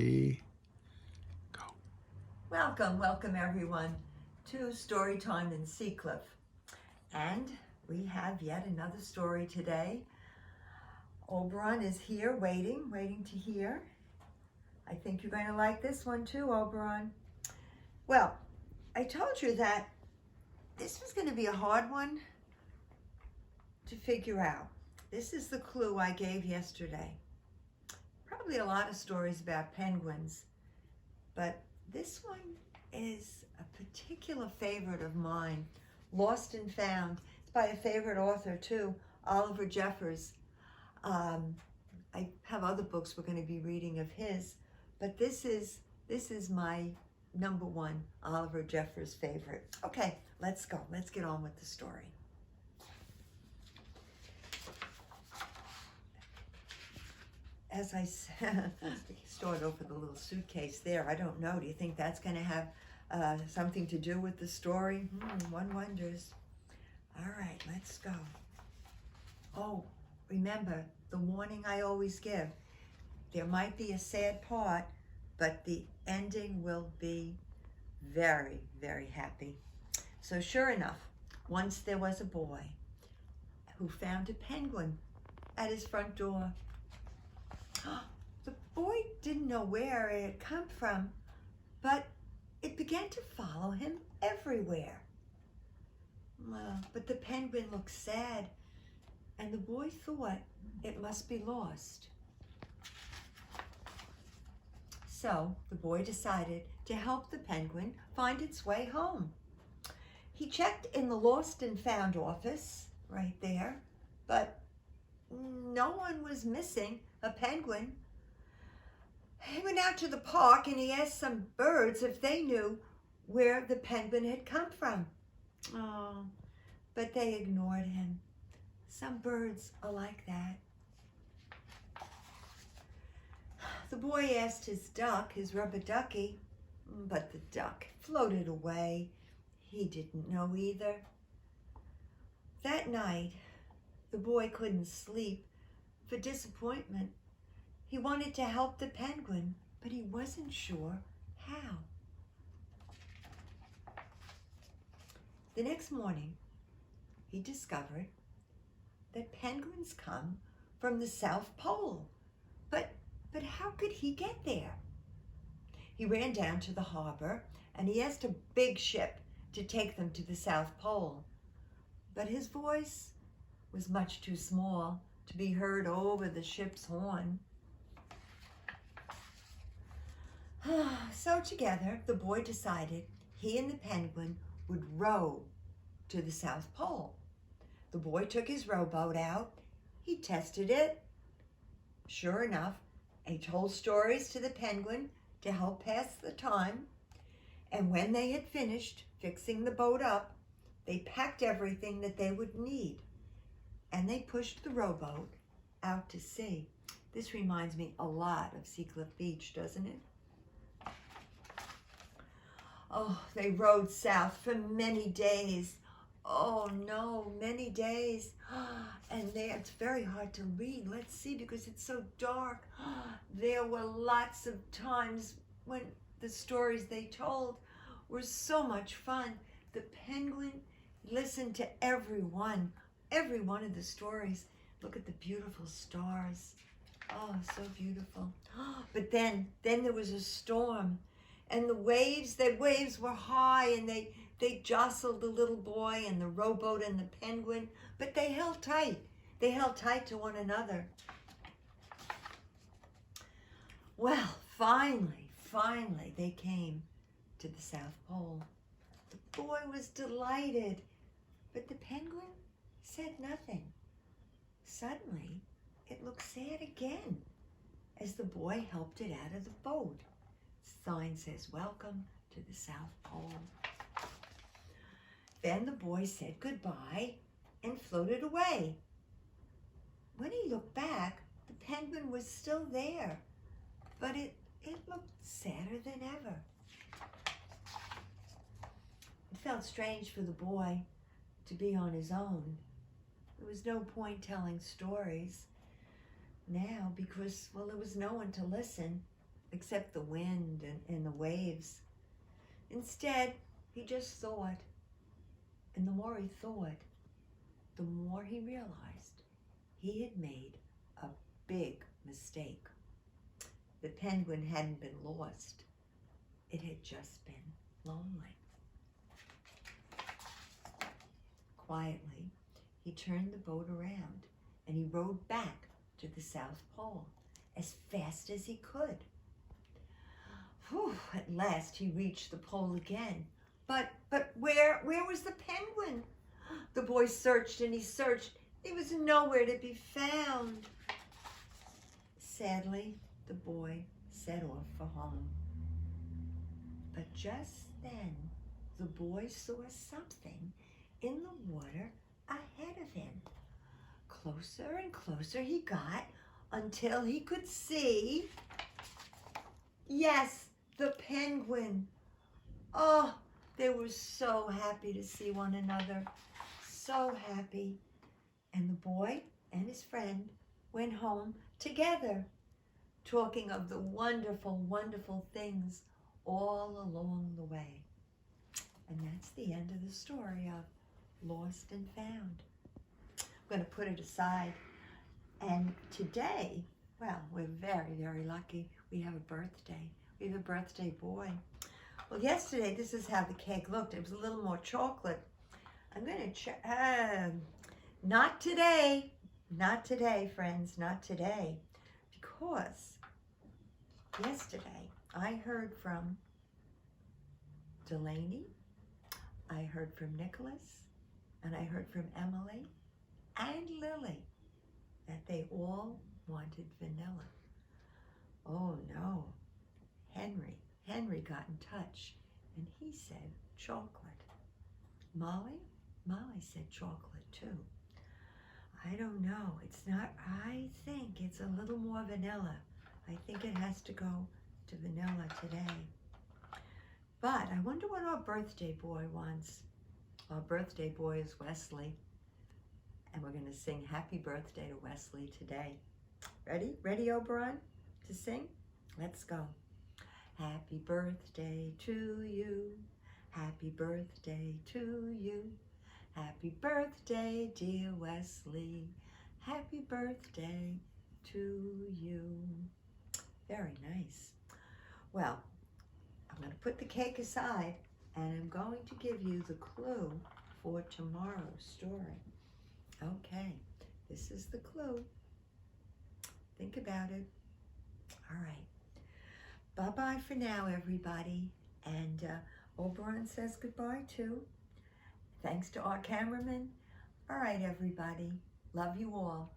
Go. Welcome everyone to Storytime in Seacliff. And we have yet another story today. Oberon is here waiting to hear. I think you're going to like this one too, Oberon. Well, I told you that this was going to be a hard one to figure out. This is the clue I gave yesterday. Probably a lot of stories about penguins, but this one is a particular favorite of mine, Lost and Found. It's by a favorite author too, Oliver Jeffers. I have other books we're going to be reading of his, but this is my number one Oliver Jeffers favorite. Okay, let's go. Let's get on with the story. As I said, start over the little suitcase there. I don't know. Do you think that's going to have something to do with the story? One wonders. All right, let's go. Oh, remember the warning I always give. There might be a sad part, but the ending will be very, very happy. So sure enough, once there was a boy who found a penguin at his front door. The boy didn't know where it had come from, but it began to follow him everywhere. But the penguin looked sad, and the boy thought it must be lost. So the boy decided to help the penguin find its way home. He checked in the Lost and Found office right there, but no one was missing a penguin. He went out to the park and he asked some birds if they knew where the penguin had come from. Oh, but they ignored him. Some birds are like that. The boy asked his duck, his rubber ducky, but the duck floated away. He didn't know either. That night, the boy couldn't sleep for disappointment. He wanted to help the penguin, but he wasn't sure how. The next morning, he discovered that penguins come from the South Pole. But how could he get there? He ran down to the harbor and he asked a big ship to take them to the South Pole. But his voice was much too small to be heard over the ship's horn. So together, the boy decided he and the penguin would row to the South Pole. The boy took his rowboat out. He tested it. Sure enough, he told stories to the penguin to help pass the time. And when they had finished fixing the boat up, they packed everything that they would need. And they pushed the rowboat out to sea. This reminds me a lot of Seacliff Beach, doesn't it? Oh, they rowed south for many days. Oh no, many days. And there, it's very hard to read. Let's see, because it's so dark. There were lots of times when the stories they told were so much fun. The penguin listened to every one of the stories. Look at the beautiful stars. Oh, so beautiful. But then there was a storm, and the waves were high, and they jostled the little boy and the rowboat and the penguin, but they held tight. They held tight to one another. Well, finally, they came to the South Pole. The boy was delighted, but the penguin said nothing. Suddenly, it looked sad again as the boy helped it out of the boat. The sign says, "Welcome to the South Pole." Then the boy said goodbye and floated away. When he looked back, the penguin was still there, but it looked sadder than ever. It felt strange for the boy to be on his own. There was no point telling stories now because, well, there was no one to listen. except the wind and the waves. Instead, he just thought, and the more he thought, the more he realized he had made a big mistake. The penguin hadn't been lost. It had just been lonely. Quietly, he turned the boat around and he rowed back to the South Pole as fast as he could. Whew, at last he reached the pole again. But where was the penguin? The boy searched and he searched. He was nowhere to be found. Sadly, the boy set off for home. But just then, the boy saw something in the water ahead of him. Closer and closer he got until he could see, yes, the penguin. Oh, they were so happy to see one another, so happy. And the boy and his friend went home together, talking of the wonderful, wonderful things all along the way. And that's the end of the story of Lost and Found. I'm going to put it aside. And today, well, we're very, very lucky. We have a birthday. We have a birthday boy. Well, yesterday, this is how the cake looked. It was a little more chocolate. I'm going to not today. Not today, friends. Not today. Because yesterday, I heard from Delaney, I heard from Nicholas, and I heard from Emily and Lily that they all wanted vanilla. Oh no, Henry got in touch and he said chocolate. Molly said chocolate too. I don't know, it's not, I think it's a little more vanilla. I think it has to go to vanilla today. But I wonder what our birthday boy wants. Our birthday boy is Wesley. And we're going to sing happy birthday to Wesley today. Ready? Ready, Oberon, to sing? Let's go. Happy birthday to you. Happy birthday to you. Happy birthday, dear Wesley. Happy birthday to you. Very nice. Well, I'm going to put the cake aside and I'm going to give you the clue for tomorrow's story. Okay, this is the clue. Think about it. All right. Bye-bye for now, everybody. And Oberon says goodbye too. Thanks to our cameraman. All right, everybody. Love you all.